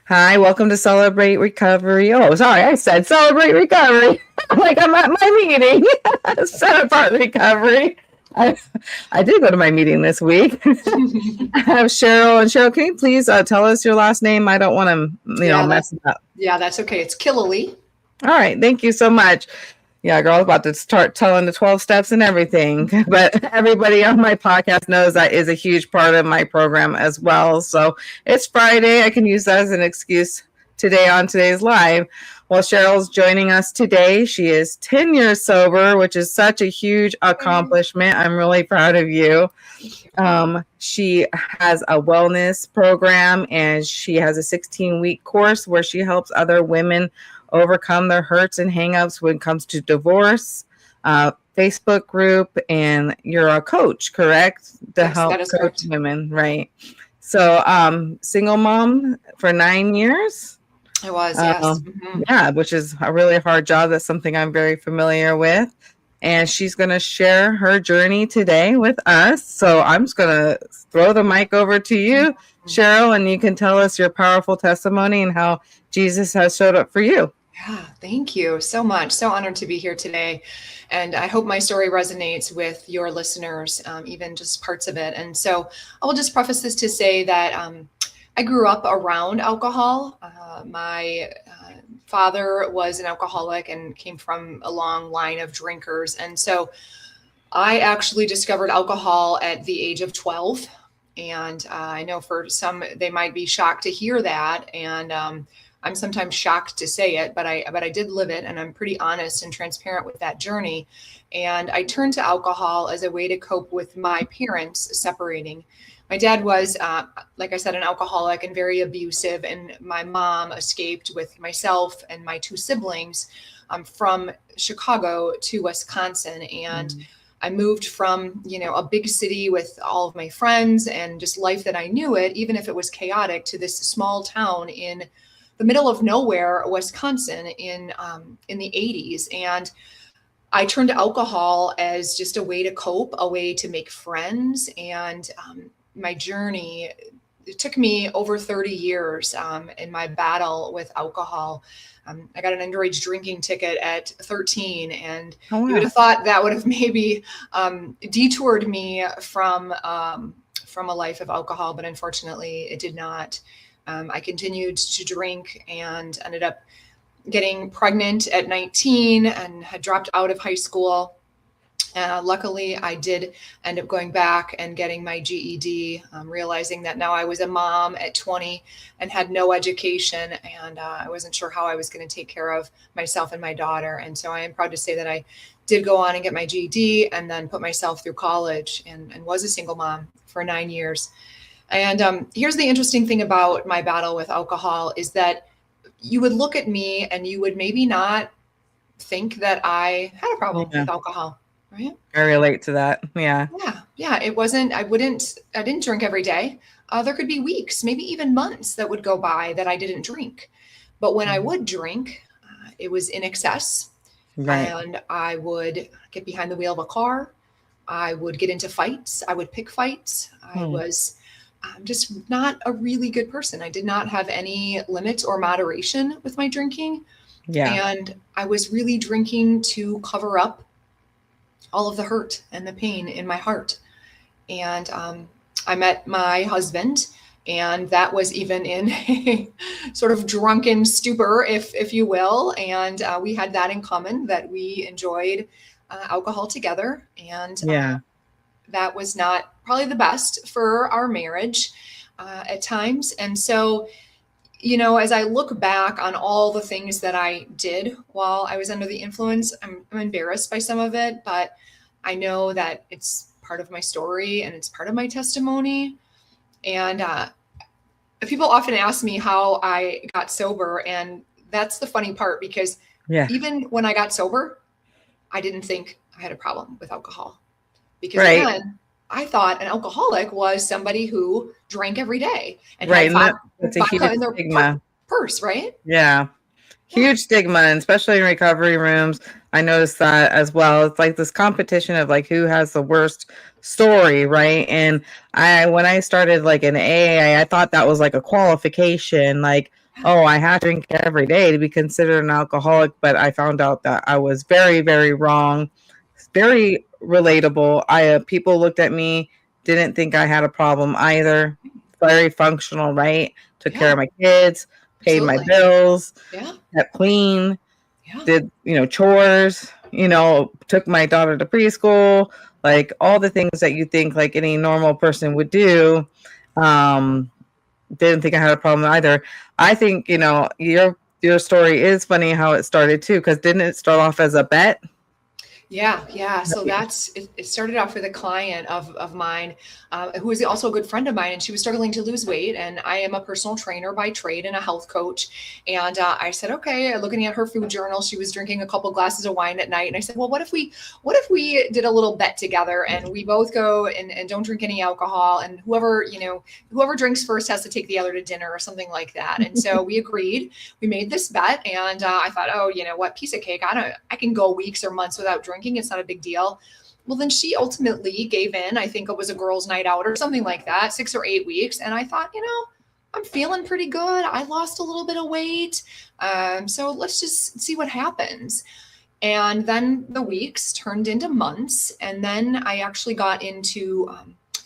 Hi, welcome to Celebrate Recovery. Oh, sorry, I said Celebrate Recovery. Like I'm at my meeting. Set apart recovery. I, I did go to my meeting this week. I have Cheryl. And Cheryl, can you please tell us your last name? I don't want to, Yeah, mess it up. that's okay. It's Killilea. All right, thank you so much. Yeah, girl, I was about to start telling the 12 steps and everything. But everybody on my podcast knows that is a huge part of my program as well. So it's Friday. I can use that as an excuse today on today's live. Well, Cheryl's joining us today. She is 10 years sober, which is such a huge accomplishment. I'm really proud of you. She has a wellness program and she has a 16-week course where she helps other women overcome their hurts and hangups when it comes to divorce. Facebook group, and you're a coach, correct? To Yes, help that is coach correct. women, right? So, single mom for 9 years. It was, Uh, yes. yeah, which is a really hard job. That's something I'm very familiar with. And she's going to share her journey today with us. So I'm just going to throw the mic over to you, Cheryl, and you can tell us your powerful testimony and how Jesus has showed up for you. Yeah, thank you so much. So honored to be here today. And I hope my story resonates with your listeners, even just parts of it. And so I will just preface this to say that I grew up around alcohol. My father was an alcoholic and came from a long line of drinkers. And so I actually discovered alcohol at the age of 12. And I know for some, they might be shocked to hear that. And I'm sometimes shocked to say it, but I did live it, and I'm pretty honest and transparent with that journey. And I turned to alcohol as a way to cope with my parents separating. My dad was, like I said, an alcoholic and very abusive, and my mom escaped with myself and my two siblings from Chicago to Wisconsin. And I moved from, a big city with all of my friends and just life that I knew it, even if it was chaotic, to this small town in the middle of nowhere, Wisconsin, in the 80s. And I turned to alcohol as just a way to cope, a way to make friends. And my journey, it took me over 30 years in my battle with alcohol. I got an underage drinking ticket at 13, and you would have thought that would have maybe detoured me from a life of alcohol, but unfortunately it did not. I continued to drink and ended up getting pregnant at 19 and had dropped out of high school. Luckily, I did end up going back and getting my GED, realizing that now I was a mom at 20 and had no education, and I wasn't sure how I was going to take care of myself and my daughter. And so I am proud to say that I did go on and get my GED and then put myself through college and was a single mom for 9 years. And here's the interesting thing about my battle with alcohol is that you would look at me and you would maybe not think that I had a problem with alcohol, right? I relate to that. Yeah. Yeah. It wasn't, I didn't drink every day. There could be weeks, maybe even months that would go by that I didn't drink. But when I would drink, it was in excess. Right. And I would get behind the wheel of a car. I would get into fights. I would pick fights. I was just not a really good person. I did not have any limits or moderation with my drinking. Yeah. And I was really drinking to cover up all of the hurt and the pain in my heart. And I met my husband, and that was even in a sort of drunken stupor, if you will. And we had that in common, that we enjoyed alcohol together. And that was not probably the best for our marriage at times. And so, as I look back on all the things that I did while I was under the influence, I'm embarrassed by some of it, but I know that it's part of my story and it's part of my testimony. And people often ask me how I got sober. And that's the funny part, because even when I got sober, I didn't think I had a problem with alcohol. Because again, I thought an alcoholic was somebody who drank every day and had vodka in their purse, right? Yeah. Huge stigma, and especially in recovery rooms. I noticed that as well. It's like this competition of like who has the worst story, right? And when I started like in AA, I thought that was like a qualification, like, oh, I have to drink every day to be considered an alcoholic. But I found out that I was very, very wrong. It's very relatable. People looked at me, didn't think I had a problem either. Very functional, right? Took care Yeah, of my kids, paid my absolutely. bills, Yeah. kept clean, Yeah. did, chores, took my daughter to preschool, like all the things that you think like any normal person would do. Um, didn't think I had a problem either. I think, your story is funny how it started too, because didn't it start off as a bet? Yeah, yeah. So it started off with a client of mine, who is also a good friend of mine, and she was struggling to lose weight. And I am a personal trainer by trade and a health coach. And I said, okay, looking at her food journal, she was drinking a couple glasses of wine at night. And I said, well, what if we did a little bet together and we both go and don't drink any alcohol, and whoever drinks first has to take the other to dinner or something like that. And so we agreed. We made this bet, and I thought, oh, you know what, piece of cake. I can go weeks or months without drinking. It's not a big deal. Well, then she ultimately gave in. I think it was a girls' night out or something like that, 6 or 8 weeks. And I thought, I'm feeling pretty good. I lost a little bit of weight. So let's just see what happens. And then the weeks turned into months. And then I actually got into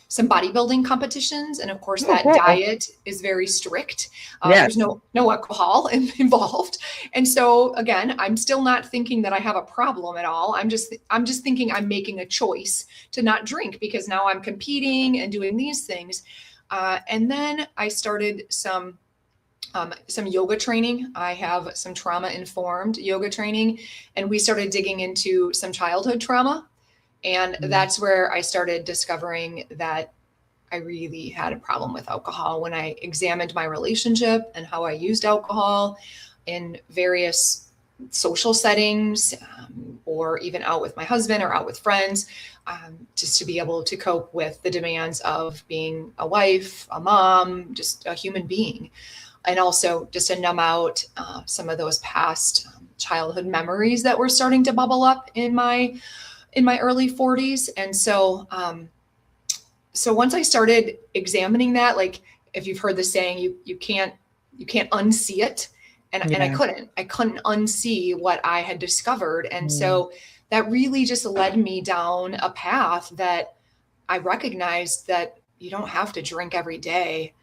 some bodybuilding competitions. And of course, that diet is very strict. There's no alcohol involved. And so again, I'm still not thinking that I have a problem at all. I'm just thinking I'm making a choice to not drink because now I'm competing and doing these things. And then I started some yoga training. I have some trauma-informed yoga training, and we started digging into some childhood trauma. And that's where I started discovering that I really had a problem with alcohol when I examined my relationship and how I used alcohol in various social settings, or even out with my husband or out with friends, just to be able to cope with the demands of being a wife, a mom, just a human being. And also just to numb out some of those past childhood memories that were starting to bubble up in my early 40s. And so once I started examining that, like if you've heard the saying, you can't unsee it. And I couldn't unsee what I had discovered. And so that really just led me down a path that I recognized that you don't have to drink every day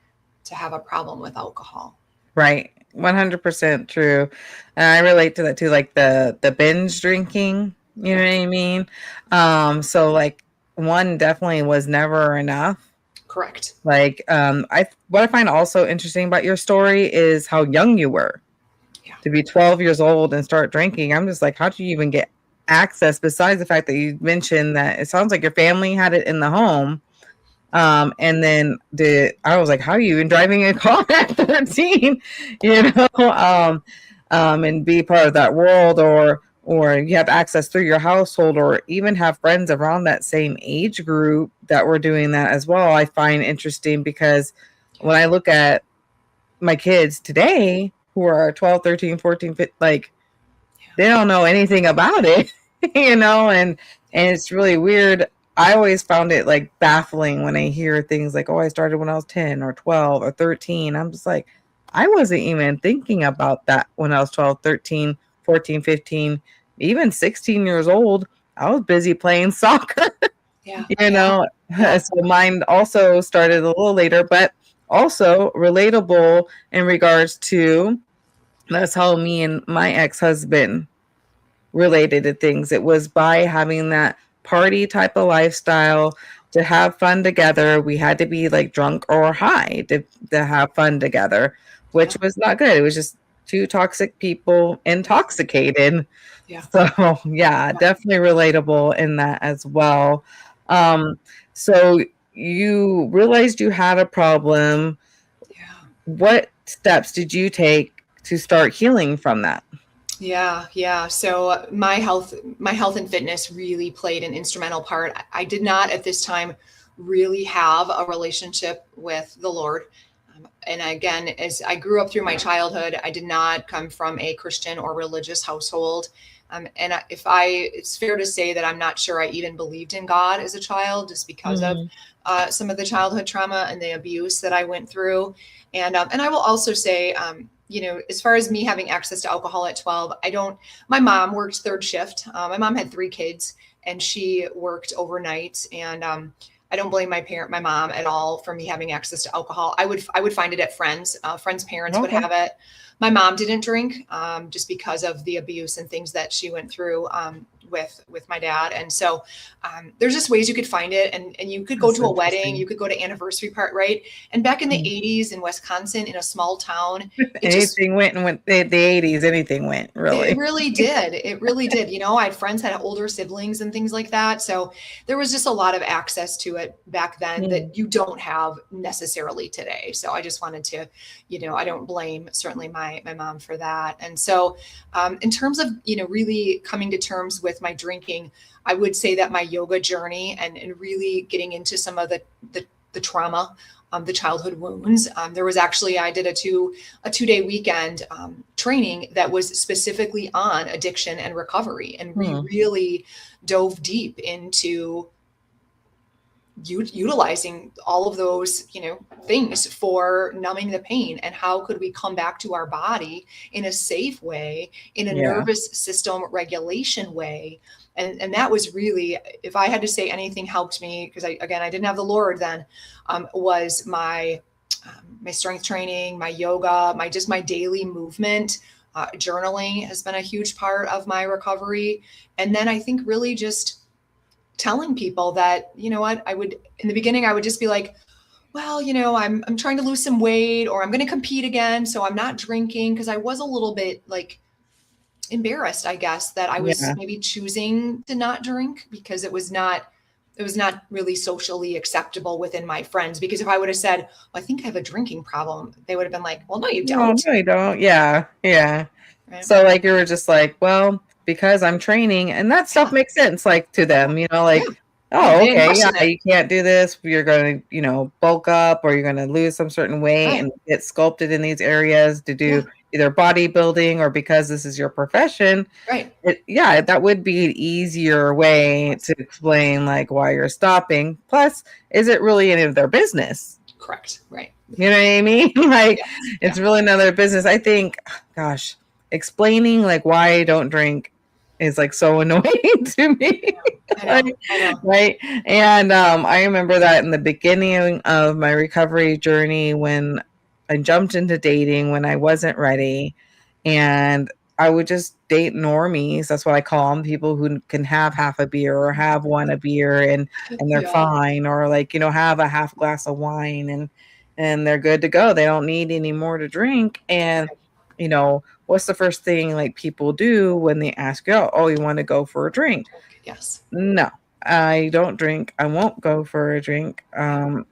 to have a problem with alcohol. Right. 100% true. And I relate to that too, like the binge drinking, you know what I mean? So like one definitely was never enough. Correct. Like, what I find also interesting about your story is how young you were. Yeah. To be 12 years old and start drinking. I'm just like, how did you even get access, besides the fact that you mentioned that it sounds like your family had it in the home? And then I was like, how are you even driving a car at 13, and be part of that world, or you have access through your household, or even have friends around that same age group that were doing that as well. I find interesting because when I look at my kids today who are 12, 13, 14, 15, like they don't know anything about it, and it's really weird. I always found it like baffling when I hear things like, oh, I started when I was 10 or 12 or 13. I'm just like, I wasn't even thinking about that when I was 12, 13, 14, 15, even 16 years old. I was busy playing soccer, So mine also started a little later, but also relatable in regards to that's how me and my ex-husband related to things. It was by having that party type of lifestyle to have fun together. We had to be like drunk or high to have fun together, which was not good. It was just two toxic people intoxicated. So definitely relatable in that as well. So you realized you had a problem. What steps did you take to start healing from that? Yeah. So my health and fitness really played an instrumental part. I did not at this time really have a relationship with the Lord. And again, as I grew up through my childhood, I did not come from a Christian or religious household. It's fair to say that I'm not sure I even believed in God as a child, just because of some of the childhood trauma and the abuse that I went through. And I will also say, as far as me having access to alcohol at 12, my mom worked third shift. My mom had 3 kids and she worked overnight. And I don't blame my mom at all for me having access to alcohol. I would find it at friends' parents would have it. My mom didn't drink just because of the abuse and things that she went through with my dad. And so there's just ways you could find it. And you could go to a wedding, you could go to anniversary part, right? And back in the 80s in Wisconsin, in a small town, anything went the 80s, anything went, really. It really did. It really did. I had friends had older siblings and things like that. So there was just a lot of access to it back then that you don't have necessarily today. So I just wanted to, I don't blame certainly my mom for that. And so in terms of, really coming to terms with my drinking, I would say that my yoga journey and really getting into some of the trauma, the childhood wounds. There was actually, I did a 2-day weekend training that was specifically on addiction and recovery. And we really dove deep into utilizing all of those, things for numbing the pain, and how could we come back to our body in a safe way, in a nervous system regulation way. And that was really, if I had to say anything helped me, because I didn't have the Lord then, was my strength training, my yoga, my daily movement. Journaling has been a huge part of my recovery. And then I think really just telling people that, what in the beginning, I would just be like, well, I'm trying to lose some weight, or I'm going to compete again, so I'm not drinking, because I was a little bit like embarrassed, I guess, that I was maybe choosing to not drink, because it was not really socially acceptable within my friends. Because if I would have said, well, I think I have a drinking problem, they would have been like, well, no, you don't. No, you don't. Yeah. Right? So like, you were just like, well, because I'm training, and that stuff makes sense, like, to them, oh, okay, you can't do this. You're going to, bulk up, or you're going to lose some certain weight and get sculpted in these areas to do either bodybuilding, or because this is your profession. Right. That would be an easier way to explain, like, why you're stopping. Plus, is it really any of their business? Correct. Right. You know what I mean? Like, it's really none of their business. I think, gosh, explaining like why I don't drink is like so annoying to me. I know. Right. And I remember that in the beginning of my recovery journey, when I jumped into dating when I wasn't ready, and I would just date normies. That's what I call them, people who can have half a beer or have a beer and they're fine, or like, have a half glass of wine and they're good to go. They don't need any more to drink. And, what's the first thing like people do when they ask you, oh, you want to go for a drink? Yes. No, I don't drink. I won't go for a drink. I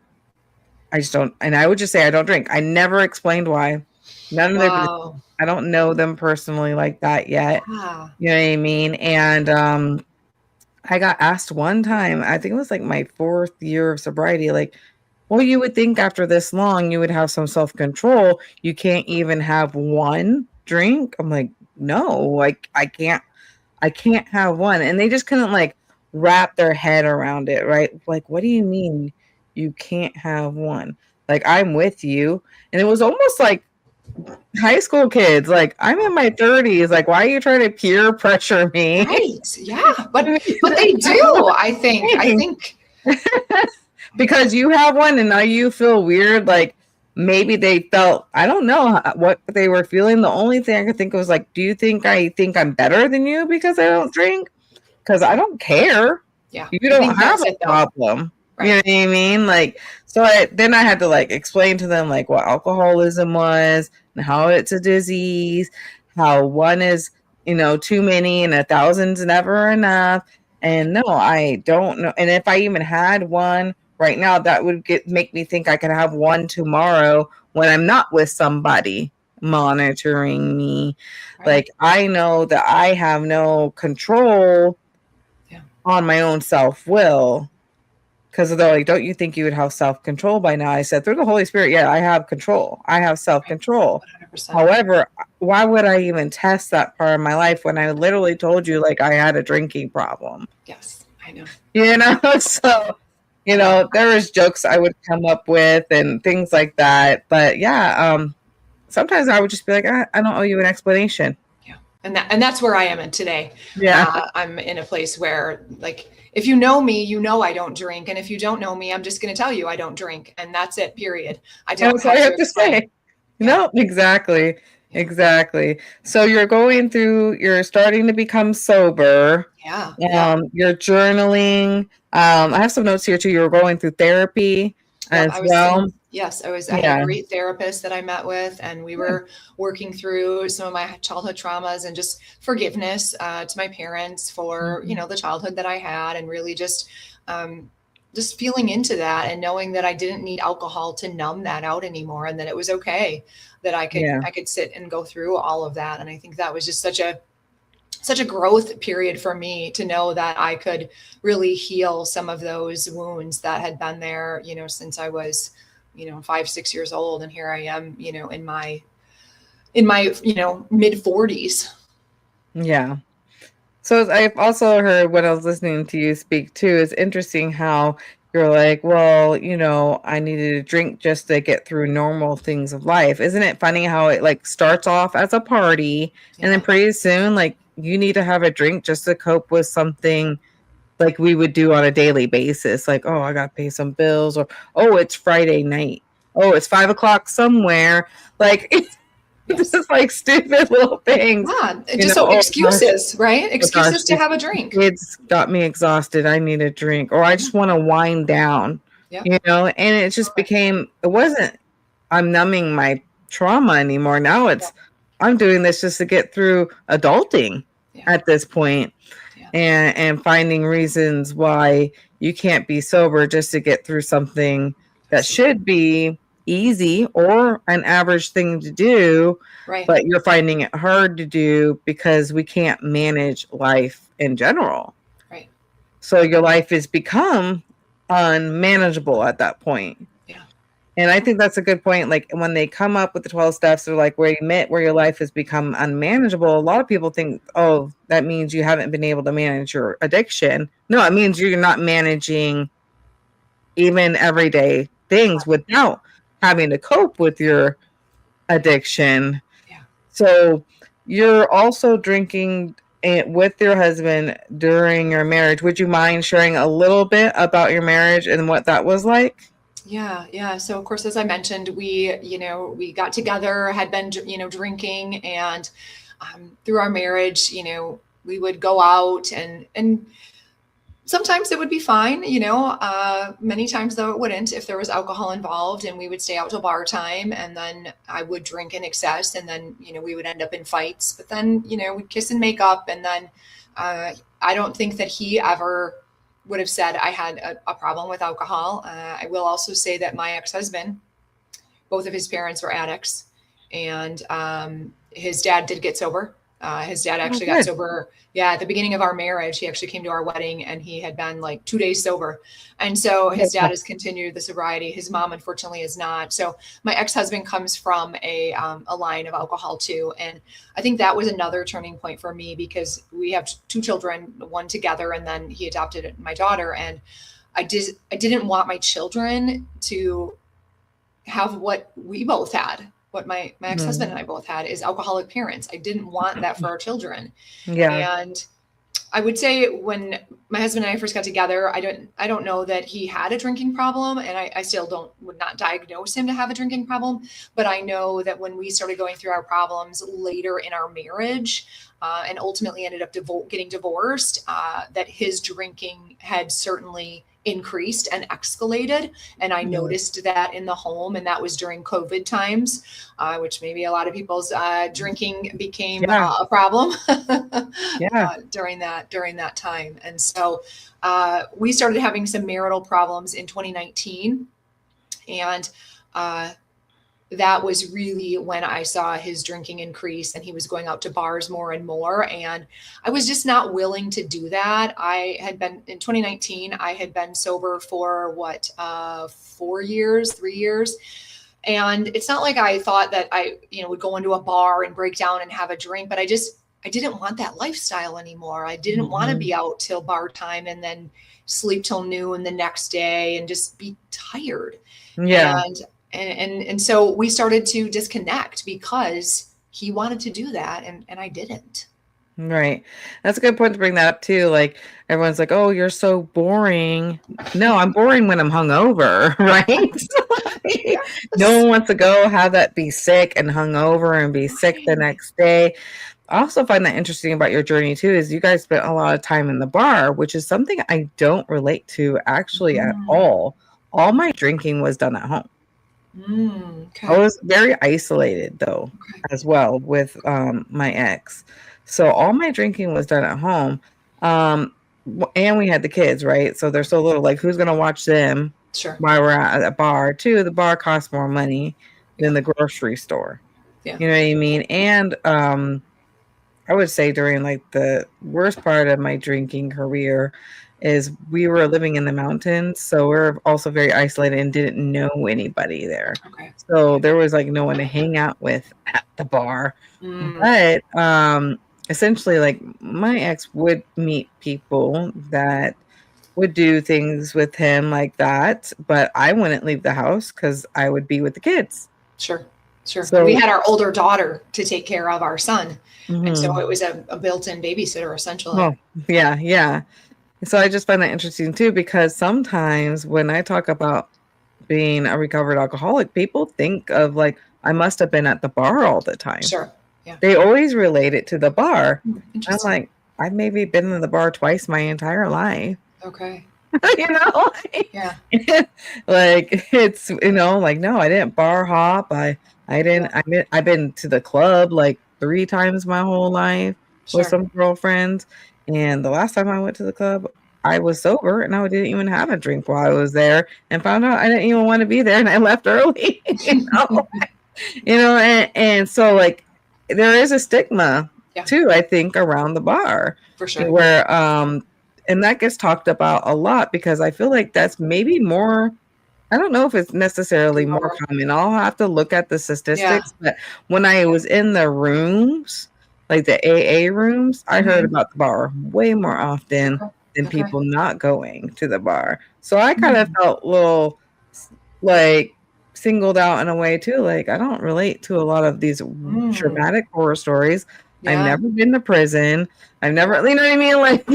just don't. And I would just say I don't drink. I never explained why. None of their business. I don't know them personally like that yet. Wow. You know what I mean? And I got asked one time, I think it was like my 4th year of sobriety, like, well, you would think after this long you would have some self-control. You can't even have one drink. I'm like, no, like I can't have one. And they just couldn't like wrap their head around it, right? Like, what do you mean you can't have one? Like, I'm with you. And it was almost like high school kids, like, I'm in my 30s, like, why are you trying to peer pressure me? Right. Yeah. But they do, I think. Because you have one and now you feel weird. Like, maybe they felt, I don't know what they were feeling. The only thing I could think of was like, do you think I think I'm better than you because I don't drink? Because I don't care. Yeah. You don't have a problem. Right. You know what I mean? Like, so then I had to like explain to them like what alcoholism was and how it's a disease, how one is, too many and 1,000's never enough. And no, I don't know. And if I even had one right now, that would make me think I could have one tomorrow when I'm not with somebody monitoring me. Right. Like, I know that I have no control on my own self-will. because they're like, don't you think you would have self-control by now? I said, through the Holy Spirit, yeah, I have control. I have self-control. 100%. However, why would I even test that part of my life when I literally told you like I had a drinking problem? Yes, I know. So, there was jokes I would come up with and things like that. But yeah, sometimes I would just be like, I don't owe you an explanation. Yeah. And that's where I am in today. Yeah. I'm in a place where, like, if you know me, you know I don't drink. And if you don't know me, I'm just going to tell you I don't drink. And that's it, period. I don't That's all you have to say. Yeah. No, exactly. Yeah. Exactly. So you're starting to become sober. Yeah. You're journaling. I have some notes here too. You're going through therapy as well. Yes, I had a great therapist that I met with, and we were working through some of my childhood traumas and just forgiveness to my parents for, the childhood that I had, and really just feeling into that and knowing that I didn't need alcohol to numb that out anymore, and that it was okay that I could sit and go through all of that. And I think that was just such a growth period for me to know that I could really heal some of those wounds that had been there, since I was, 5-6 years old. And here I am, in my mid 40s. Yeah. So I've also heard when I was listening to you speak too, it's interesting how you're like, well, I needed a drink just to get through normal things of life. Isn't it funny how it like starts off as a party and then pretty soon, like you need to have a drink just to cope with something like we would do on a daily basis. Like, oh, I got to pay some bills, or, oh, it's Friday night. Oh, it's 5 o'clock somewhere. Like, it's just like stupid little things. Yeah, excuses, right? Excuses to have a drink. Kids got me exhausted. I need a drink, or I just want to wind down. And it just became. It wasn't. I'm numbing my trauma anymore. Now it's. I'm doing this just to get through adulting at this point, and finding reasons why you can't be sober just to get through something that should be easy or an average thing to do, but you're finding it hard to do because we can't manage life in general. Right. So your life has become unmanageable at that point. Yeah. And I think that's a good point. Like when they come up with the 12 steps, they're like, where you admit where your life has become unmanageable. A lot of people think, oh, that means you haven't been able to manage your addiction. No, it means you're not managing even everyday things without having to cope with your addiction. Yeah. So you're also drinking with your husband during your marriage. Would you mind sharing a little bit about your marriage and what that was like? Yeah. So of course, as I mentioned, we got together, had been, drinking, and through our marriage, we would go out and sometimes it would be fine, many times though it wouldn't if there was alcohol involved, and we would stay out till bar time, and then I would drink in excess, and then, we would end up in fights, but then, we'd kiss and make up. And then I don't think that he ever would have said I had a problem with alcohol. I will also say that my ex-husband, both of his parents were addicts, and his dad did get sober. His dad actually got sober. Yeah. At the beginning of our marriage, he actually came to our wedding, and he had been like 2 days sober. And so his dad has continued the sobriety. His mom, unfortunately, is not. So my ex-husband comes from a line of alcohol too. And I think that was another turning point for me, because we have 2 children, one together, and then he adopted my daughter. And I didn't want my children to have what we both had. What my ex-husband and I both had is alcoholic parents. I didn't want that for our children. Yeah. And I would say when my husband and I first got together, I don't know that he had a drinking problem, and I still would not diagnose him to have a drinking problem. But I know that when we started going through our problems later in our marriage, and ultimately ended up getting divorced, that his drinking had certainly increased and escalated. And I noticed that in the home, and that was during COVID times, which maybe a lot of people's drinking became a problem during that time. And so we started having some marital problems in 2019. And that was really when I saw his drinking increase, and he was going out to bars more and more. And I was just not willing to do that. I had been in 2019, I had been sober for 3 years. And it's not like I thought that I, would go into a bar and break down and have a drink, but I didn't want that lifestyle anymore. I didn't want to be out till bar time and then sleep till noon the next day and just be tired. Yeah. And so we started to disconnect because he wanted to do that and I didn't. Right. That's a good point to bring that up too. Like everyone's like, "Oh, you're so boring." No, I'm boring when I'm hungover, right? No one wants to go have that be sick and hungover and be sick the next day. I also find that interesting about your journey too, is you guys spent a lot of time in the bar, which is something I don't relate to actually at all. All my drinking was done at home. Okay. I was very isolated though, as well with my ex. So all my drinking was done at home. And we had the kids, right? So they're so little, like who's going to watch them Sure. while we're at a bar too? The bar costs more money than the grocery store. Yeah. You know what I mean? And I would say during like the worst part of my drinking career is we were living in the mountains. So we're also very isolated and didn't know anybody there. Okay. So there was like no one to hang out with at the bar. But essentially, like my ex would meet people that would do things with him like that, but I wouldn't leave the house because I would be with the kids. Sure. So we had our older daughter to take care of our son. And so Mhm. it was a built-in babysitter essentially. Oh, yeah. So I just find that interesting too, because sometimes when I talk about being a recovered alcoholic, people think of like, I must have been at the bar all the time. Sure. Yeah. They always relate it to the bar. I'm Interesting. like, I've maybe been in the bar twice my entire life. Okay. You know, Yeah. like it's, like, no, I didn't bar hop. I've been to the club like 3 times my whole life with some girlfriends. And the last time I went to the club, I was sober and I didn't even have a drink while I was there and found out I didn't even want to be there and I left early, and so like there is a stigma too, I think, around the bar For sure. where, and that gets talked about a lot because I feel like that's maybe more, I don't know if it's necessarily more common. I'll have to look at the statistics, but when I was in the rooms, like the AA rooms, I heard about the bar way more often than people not going to the bar. So I kind of felt a little like singled out in a way too. Like I don't relate to a lot of these traumatic horror stories. Yeah. I've never been to prison. I've never, you know what I mean? Like,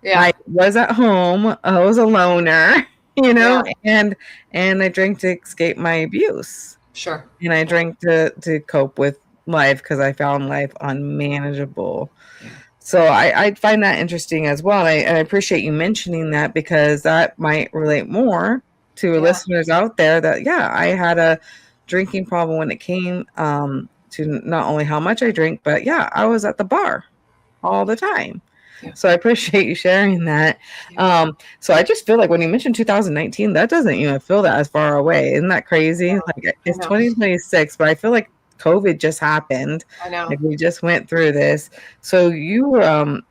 I was at home. I was a loner, and I drank to escape my abuse. Sure. And I drank to cope with life because I found life unmanageable. So I find that interesting as well. And I appreciate you mentioning that because that might relate more to listeners out there that, I had a drinking problem when it came to not only how much I drink, but I was at the bar all the time. So I appreciate you sharing that. So I just feel like when you mentioned 2019, that doesn't even feel that as far away. Isn't that crazy? Like it's 2026, but I feel like COVID just happened. I know. Like we just went through this. So you,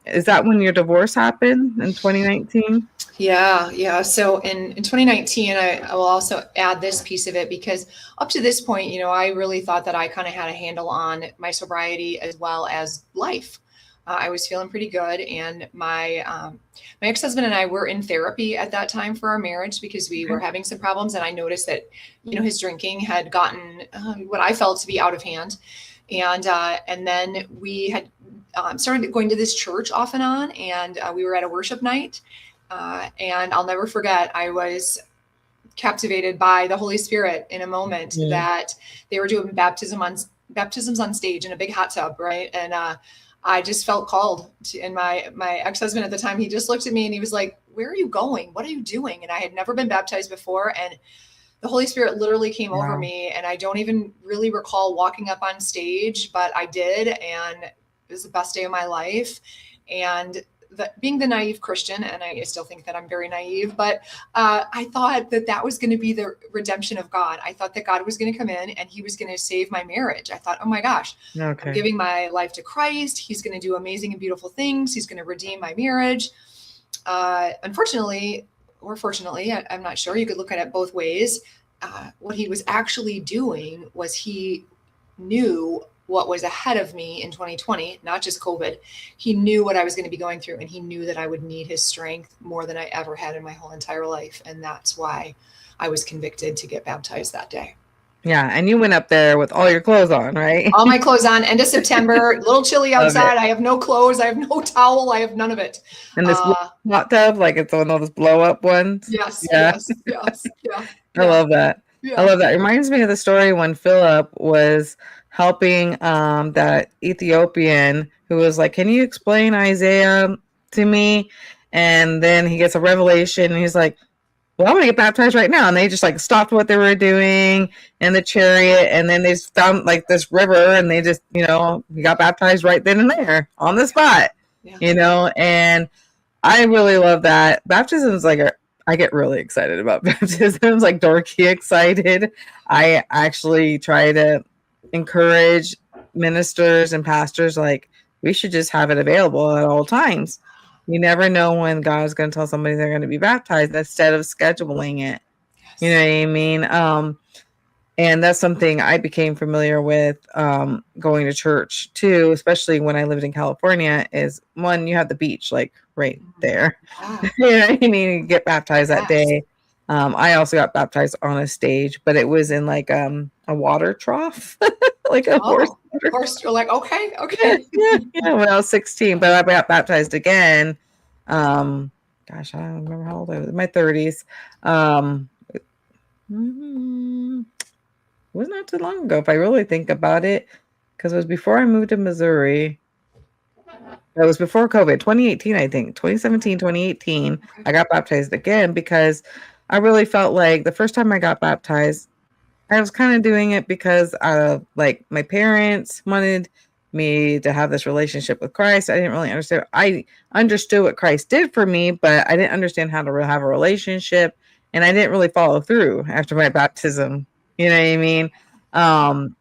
is that when your divorce happened in 2019? Yeah. So in 2019, I will also add this piece of it because up to this point, I really thought that I kind of had a handle on my sobriety as well as life. I was feeling pretty good. And my ex-husband and I were in therapy at that time for our marriage because we were having some problems. And I noticed that, his drinking had gotten what I felt to be out of hand. And then we had started going to this church off and on. And we were at a worship night. And I'll never forget, I was captivated by the Holy Spirit in a moment that they were doing baptisms on stage in a big hot tub. Right. And, I just felt called to, and my ex-husband at the time, he just looked at me and he was like, "Where are you going? What are you doing?" And I had never been baptized before. And the Holy Spirit literally came over me. And I don't even really recall walking up on stage, but I did. And it was the best day of my life. And being the naive Christian, and I still think that I'm very naive, but I thought that was going to be the redemption of God. I thought that God was going to come in and he was going to save my marriage. I thought, oh my gosh, I'm giving my life to Christ. He's going to do amazing and beautiful things. He's going to redeem my marriage. Unfortunately, or fortunately, I'm not sure. You could look at it both ways. What he was actually doing was he knew what was ahead of me in 2020, not just COVID. He knew what I was going to be going through, and he knew that I would need his strength more than I ever had in my whole entire life. And that's why I was convicted to get baptized that day. Yeah. And you went up there with all your clothes on, right? All my clothes on, end of September, a little chilly outside. I have no clothes. I have no towel. I have none of it. And this hot tub, like it's one of those blow up ones. Yes. Yeah. Yes. Yeah. I love that. Yeah. I love that. It reminds me of the story when Philip was helping that Ethiopian who was like, can you explain Isaiah to me? And then he gets a revelation and he's like, well, I'm going to get baptized right now. And they just like stopped what they were doing in the chariot. And then they just found like this river and they just, he got baptized right then and there on the spot, and I really love that. Baptism is like I get really excited about baptisms, like dorky excited. I actually try to encourage ministers and pastors, like we should just have it available at all times. You never know when God is going to tell somebody they're going to be baptized instead of scheduling it. Yes. You know what I mean? And that's something I became familiar with going to church too, especially when I lived in California, is one, you have the beach like right there. Wow. You know what I mean? You get baptized that day. I also got baptized on a stage, but it was in like a water trough, like a horse. Of course, you're like, okay. Yeah, when I was 16, but I got baptized again. Gosh, I don't remember how old I was, in my 30s. It was not too long ago, if I really think about it, because it was before I moved to Missouri. It was before COVID, 2018, I think, 2017, 2018. Okay. I got baptized again because I really felt like the first time I got baptized, I was kind of doing it because like my parents wanted me to have this relationship with Christ. I didn't really understand. I understood what Christ did for me, but I didn't understand how to have a relationship. And I didn't really follow through after my baptism. You know what I mean?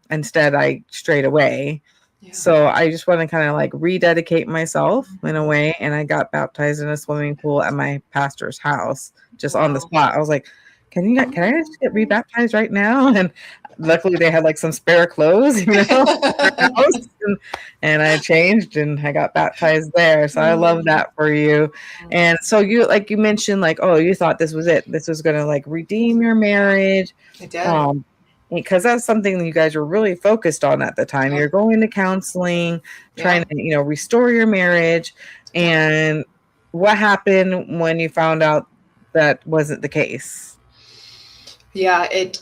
Instead, I strayed away. Yeah. So I just want to kind of like rededicate myself in a way. And I got baptized in a swimming pool at my pastor's house, just on the spot. I was like, can I just get rebaptized right now? And luckily they had like some spare clothes, and I changed and I got baptized there. So I love that for you. And so you mentioned like, oh, you thought this was it. This was going to like redeem your marriage. It did. Because that's something that you guys were really focused on at the time. You're going to counseling, trying to, restore your marriage. And what happened when you found out that wasn't the case? Yeah, it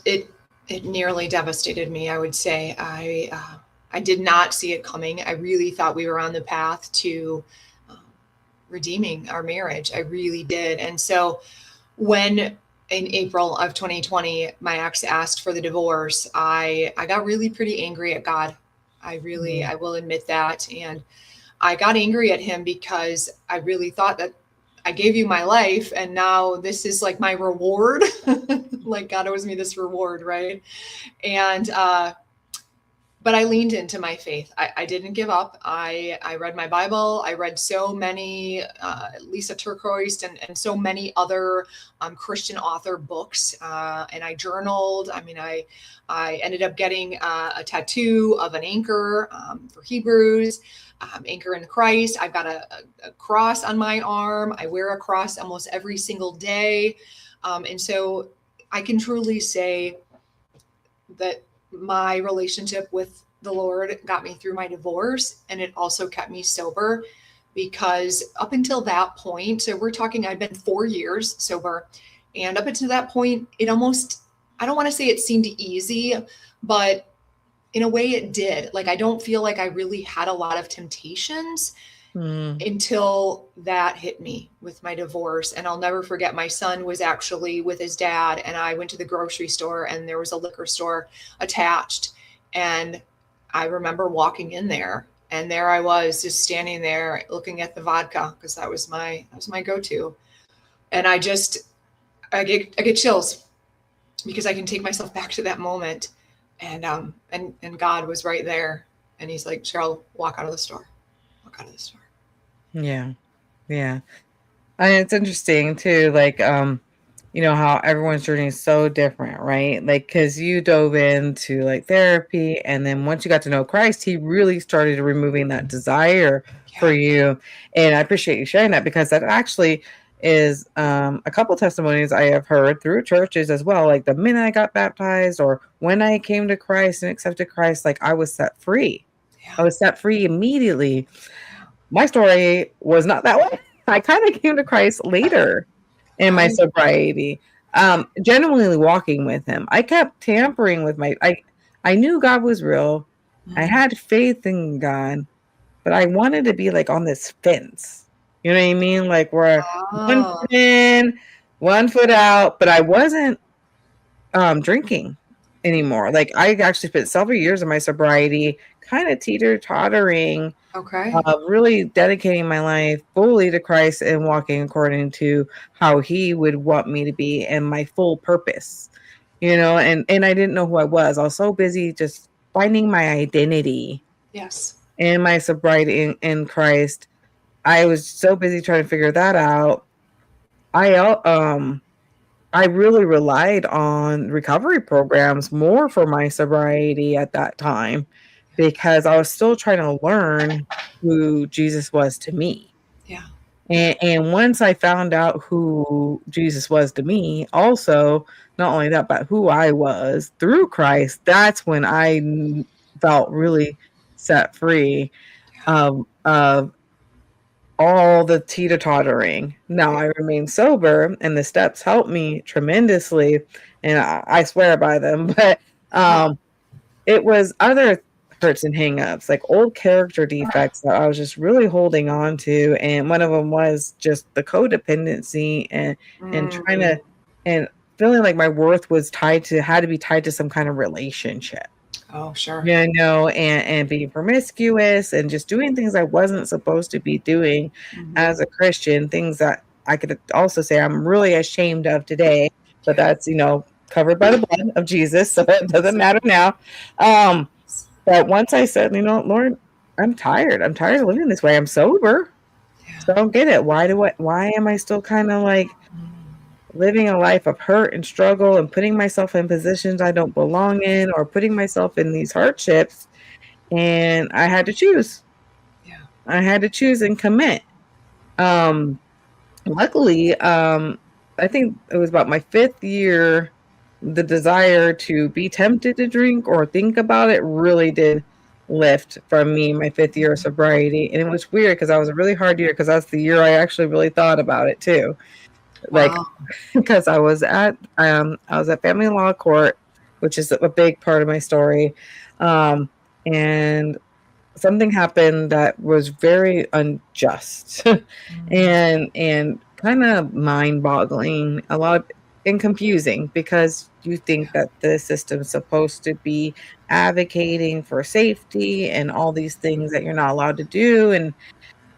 nearly devastated me, I would say. I did not see it coming. I really thought we were on the path to redeeming our marriage. I really did. And so when in April of 2020, my ex asked for the divorce, I got really pretty angry at God. I will admit that. And I got angry at him because I really thought that I gave you my life and now this is like my reward. Like God owes me this reward, right? And but I leaned into my faith. I didn't give up. I read my Bible. I read so many Lisa Turquoise and so many other Christian author books. And I journaled. I mean, I ended up getting a tattoo of an anchor for Hebrews. Anchor in Christ. I've got a cross on my arm. I wear a cross almost every single day. And so I can truly say that my relationship with the Lord got me through my divorce, and it also kept me sober, because up until that point, so we're talking, I've been 4 years sober, and up until that point, it almost, I don't want to say it seemed easy, but in a way it did. Like, I don't feel like I really had a lot of temptations until that hit me with my divorce. And I'll never forget, my son was actually with his dad, and I went to the grocery store and there was a liquor store attached. And I remember walking in there And there I was, just standing there looking at the vodka, because that was my go-to. And I get chills, because I can take myself back to that moment. And God was right there, and he's like, Cheryl, walk out of the store. Walk out of the store. Yeah. Yeah. And it's interesting too, like, how everyone's journey is so different, right? Like, because you dove into like therapy, and then once you got to know Christ, he really started removing that desire for you. And I appreciate you sharing that, because that actually is a couple testimonies I have heard through churches as well. Like the minute I got baptized, or when I came to Christ and accepted Christ, like I was set free. I was set free immediately. My story was not that way. I kind of came to Christ later in my sobriety, genuinely walking with him. I kept tampering with I knew God was real. I had faith in God, but I wanted to be like on this fence. You know what I mean? Like we're 1 foot in, 1 foot out, but I wasn't drinking anymore. Like I actually spent several years of my sobriety kind of teeter-tottering. Okay. Really dedicating my life fully to Christ and walking according to how he would want me to be and my full purpose, and I didn't know who I was. I was so busy just finding my identity. Yes. And my sobriety in Christ. I was so busy trying to figure that out. I really relied on recovery programs more for my sobriety at that time, because I was still trying to learn who Jesus was to me. Yeah. And once I found out who Jesus was to me, also, not only that, but who I was through Christ, that's when I felt really set free of all the teeter-tottering. Now I remain sober, and the steps helped me tremendously, and I swear by them. But it was other hurts and hangups, like old character defects that I was just really holding on to, and one of them was just the codependency and trying to and feeling like my worth was had to be tied to some kind of relationship. Oh, sure. And being promiscuous and just doing things I wasn't supposed to be doing as a Christian, things that I could also say I'm really ashamed of today, but that's, covered by the blood of Jesus, so it doesn't matter now. But once I said, Lord, I'm tired. I'm tired of living this way. I'm sober. So I don't get it. Why am I still kind of like living a life of hurt and struggle and putting myself in positions I don't belong in, or putting myself in these hardships? And I had to choose. Yeah. I had to choose and commit. Luckily, I think it was about my 5th year, the desire to be tempted to drink or think about it really did lift from me, my 5th year of sobriety. And it was weird, because I was a really hard year, because that's the year I actually really thought about it too. Like, because I was at family law court, which is a big part of my story. And something happened that was very unjust and kind of mind-boggling, and confusing, because you think that the system's supposed to be advocating for safety and all these things that you're not allowed to do. And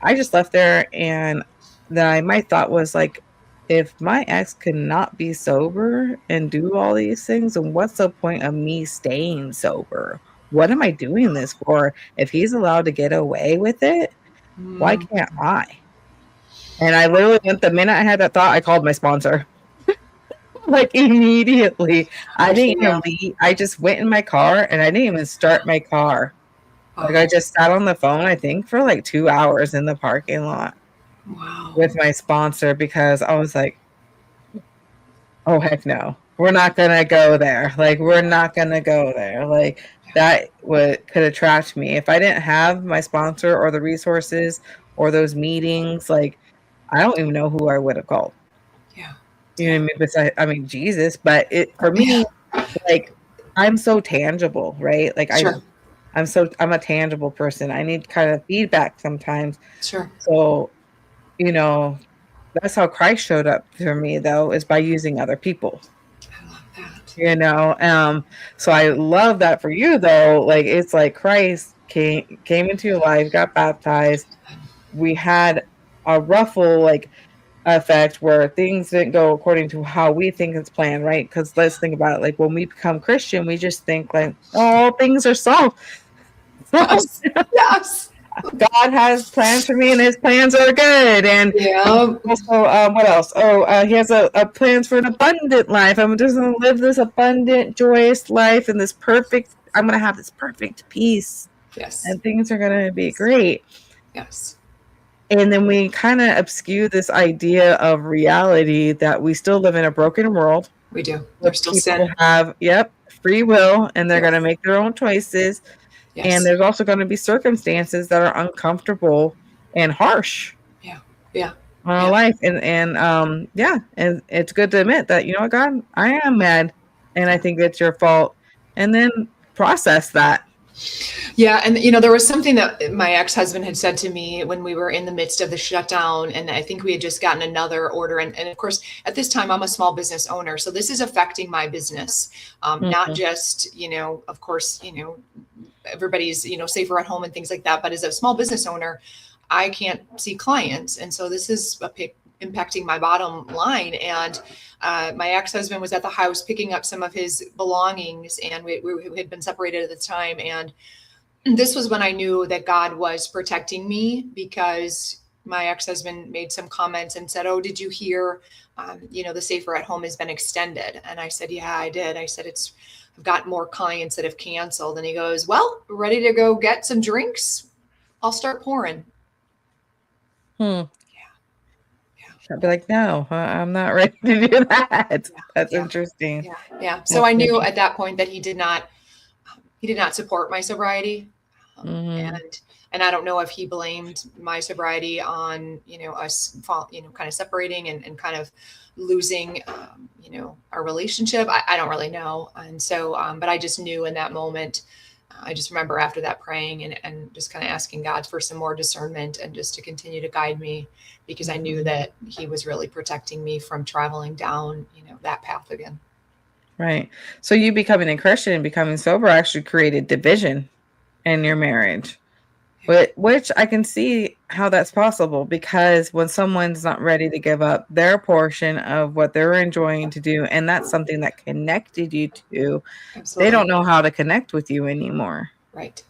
I just left there, and my thought was like, if my ex could not be sober and do all these things, then what's the point of me staying sober? What am I doing this for? If he's allowed to get away with it, why can't I? And I literally the minute I had that thought, I called my sponsor. Like immediately. I didn't even leave. I just went in my car, and I didn't even start my car. Like I just sat on the phone, I think, for like 2 hours in the parking lot. Wow. With my sponsor, because I was like, oh heck no, we're not gonna go there. Like we're not gonna go there. Like that could attract me. If I didn't have my sponsor or the resources or those meetings, like I don't even know who I would have called. Yeah. You know what I mean? Besides, Jesus, but for me, like I'm so tangible, right? Like Sure. I'm a tangible person. I need kind of feedback sometimes. Sure. So, that's how Christ showed up for me, though, is by using other people. I love that. So I love that for you, though. Like, it's like Christ came into your life, got baptized. We had a ruffle like effect where things didn't go according to how we think it's planned, right? Because let's think about it. Like when we become Christian, we just think like, oh, things are solved. Yes. Yes. God has plans for me, and His plans are good. And Yeah. also, what else? Oh, He has a plans for an abundant life. I'm just going to live this abundant, joyous life, and this perfect. I'm going to have this perfect peace, Yes. and things are going to be great. Yes. And then we kind of obscure this idea of reality that we still live in a broken world. We do. There's still People sin. have, free will, and they're Yes. going to make their own choices. Yes. And there's also going to be circumstances that are uncomfortable and harsh. Yeah. On our life. And and it's good to admit that, you know what, God, I am mad, and I think it's your fault. And then process that. Yeah. And, there was something that my ex-husband had said to me when we were in the midst of the shutdown. And I think we had just gotten another order. And of course, at this time, I'm a small business owner. So this is affecting my business. Not just, of course, everybody's, safer at home and things like that. But as a small business owner, I can't see clients. And so this is impacting my bottom line. And my ex-husband was at the house picking up some of his belongings, and we had been separated at the time. And this was when I knew that God was protecting me, because my ex-husband made some comments and said, "Oh, did you hear, the safer at home has been extended?" And I said, "Yeah, I did." I said, I've got more clients that have canceled. And he goes, "Well, ready to go get some drinks? I'll start pouring." Yeah. I'd be like, no, I'm not ready to do that. That's interesting. Yeah. So I knew at that point that he did not support my sobriety. And I don't know if he blamed my sobriety on, us, kind of separating and kind of losing, our relationship. I don't really know. And so, but I just knew in that moment. I just remember after that praying and just kind of asking God for some more discernment and just to continue to guide me, because I knew that He was really protecting me from traveling down, that path again. Right. So you becoming a Christian and becoming sober actually created division in your marriage, which I can see how that's possible, because when someone's not ready to give up their portion of what they're enjoying to do, and that's something that connected you to, Absolutely. They don't know how to connect with you anymore. Right.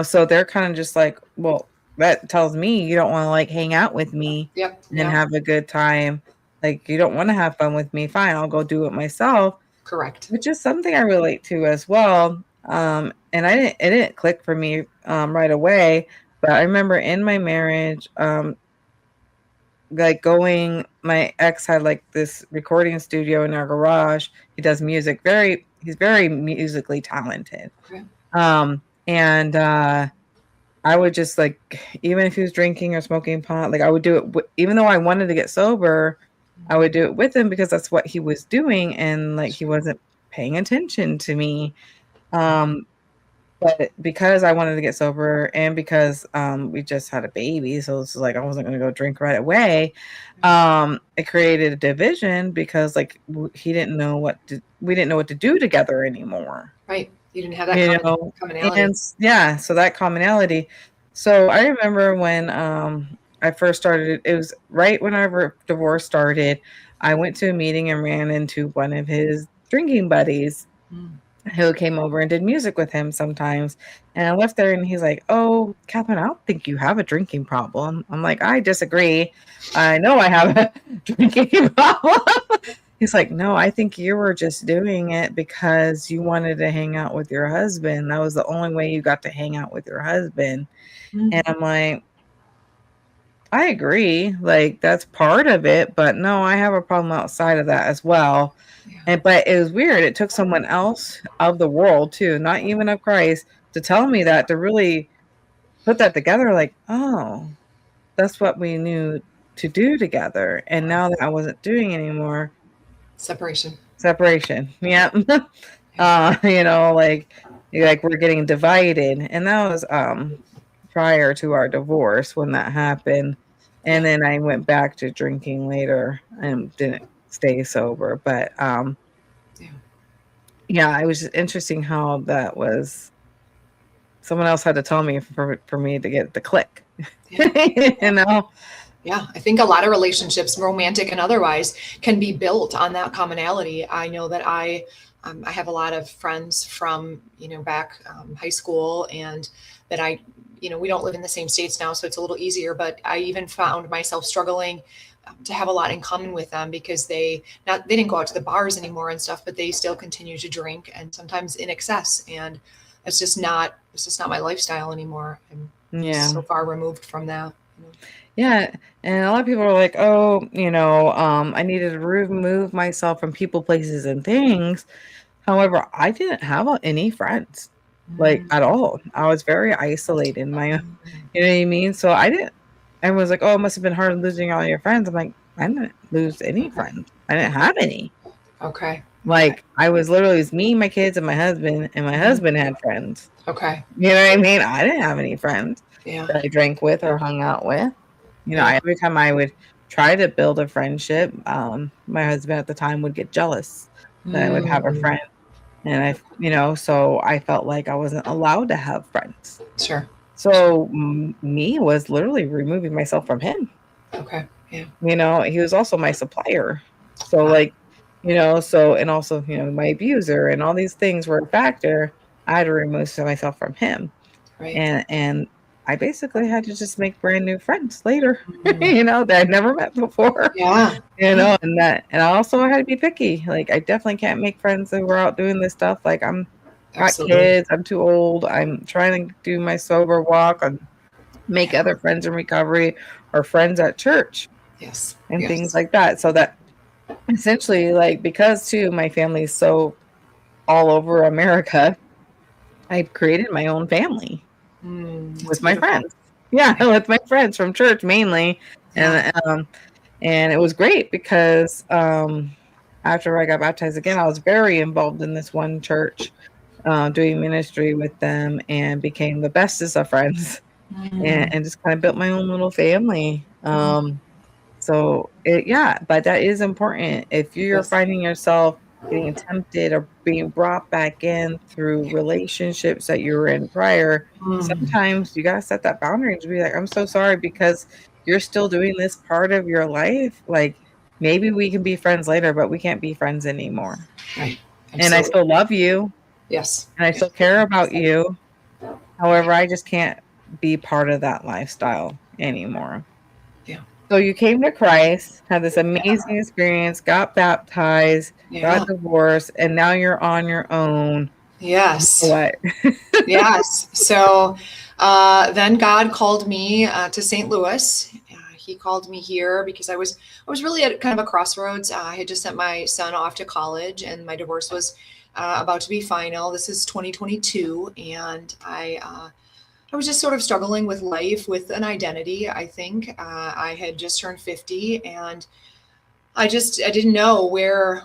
So they're kind of just like, well, that tells me you don't want to like hang out with me and have a good time. Like, you don't want to have fun with me. Fine, I'll go do it myself. Correct. Which is something I relate to as well. And it didn't click for me right away. But I remember in my marriage, like my ex had like this recording studio in our garage. He does music. He's very musically talented. Okay. And I would just like, even if he was drinking or smoking pot, like I would do it, even though I wanted to get sober, I would do it with him because that's what he was doing. And like, he wasn't paying attention to me. But because I wanted to get sober, and because we just had a baby, so it's like I wasn't going to go drink right away. It created a division because like we didn't know what to do together anymore. Right. You didn't have that commonality. And so that commonality. So I remember when I first started, it was right when our divorce started. I went to a meeting and ran into one of his drinking buddies. Who came over and did music with him sometimes. And I left there and he's like, "Oh, Catherine, I don't think you have a drinking problem." I'm like, "I disagree. I know I have a drinking problem." He's like, "No, I think you were just doing it because you wanted to hang out with your husband. That was the only way you got to hang out with your husband." And I'm like, I agree. Like, that's part of it, but no, I have a problem outside of that as well. But it was weird. It took someone else of the world too, not even of Christ, to tell me that, to really put that together. Like, oh, that's what we knew to do together. And now that I wasn't doing anymore. Separation. Yeah. Like we're getting divided. And that was prior to our divorce when that happened. And then I went back to drinking later and didn't stay sober. But it was just interesting how that was someone else had to tell me for me to get the click. Yeah. You know? Yeah, I think a lot of relationships, romantic and otherwise, can be built on that commonality. I know that I have a lot of friends from, back high school, and that we don't live in the same states now, so it's a little easier. But I even found myself struggling to have a lot in common with them, because they didn't go out to the bars anymore and stuff, but they still continue to drink, and sometimes in excess. And it's just not my lifestyle anymore. I'm so far removed from that. Yeah. And a lot of people are like, oh, I needed to remove myself from people, places, and things. However, I didn't have any friends, like, at all. I was very isolated in my own, you know what I mean? So everyone's like, oh, it must have been hard losing all your friends. I'm like, I didn't lose any friends. I didn't have any. Okay. Like, it was me, my kids, and my husband had friends. Okay. You know what I mean? I didn't have any friends that I drank with or hung out with. Every time I would try to build a friendship, my husband at the time would get jealous that I would have a friend. And so I felt like I wasn't allowed to have friends. Sure. So me was literally removing myself from him. Okay. Yeah. He was also my supplier. So and also, my abuser, and all these things were a factor. I had to remove myself from him. Right. And I basically had to just make brand new friends later, that I'd never met before. Yeah. And I also had to be picky. Like, I definitely can't make friends that were out doing this stuff. Like, I'm got kids, I'm too old. I'm trying to do my sober walk and make other friends in recovery or friends at church. Yes. And things like that. So that essentially, like, because too, my family's so all over America, I've created my own family with my friends. Yeah, with my friends from church mainly. And it was great because after I got baptized again, I was very involved in this one church, doing ministry with them, and became the bestest of friends, and just kind of built my own little family. So but that is important. If you're finding yourself getting tempted or being brought back in through relationships that you were in prior, sometimes you gotta set that boundary to be like, I'm so sorry, because you're still doing this part of your life. Like, maybe we can be friends later, but we can't be friends anymore. Right. And I still love you. Yes. And I still care about you. However, I just can't be part of that lifestyle anymore. Yeah. So you came to Christ, had this amazing experience, got baptized, got divorced, and now you're on your own. Yes. What? Yes. So then God called me to St. Louis. He called me here because I was really at kind of a crossroads. I had just sent my son off to college, and my divorce was about to be final. This is 2022, and I was just sort of struggling with life, with an identity. I think I had just turned 50, and I didn't know where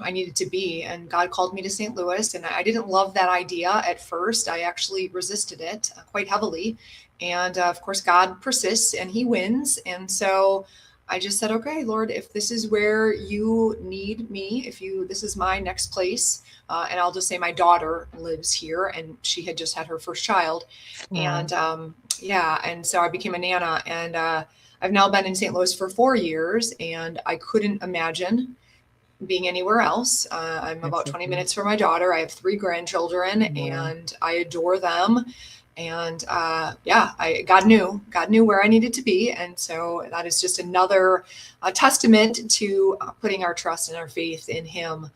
I needed to be. And God called me to St. Louis, and I didn't love that idea at first. I actually resisted it quite heavily. And of course, God persists and he wins. And so I just said, okay, Lord, if this is where you need me, this is my next place. And I'll just say my daughter lives here, and she had just had her first child. And and so I became a Nana, and I've now been in St. Louis for 4 years, and I couldn't imagine being anywhere else. I'm about 20 minutes from my daughter. I have 3 grandchildren, and I adore them. And God knew where I needed to be. And so that is just another testament to putting our trust and our faith in him,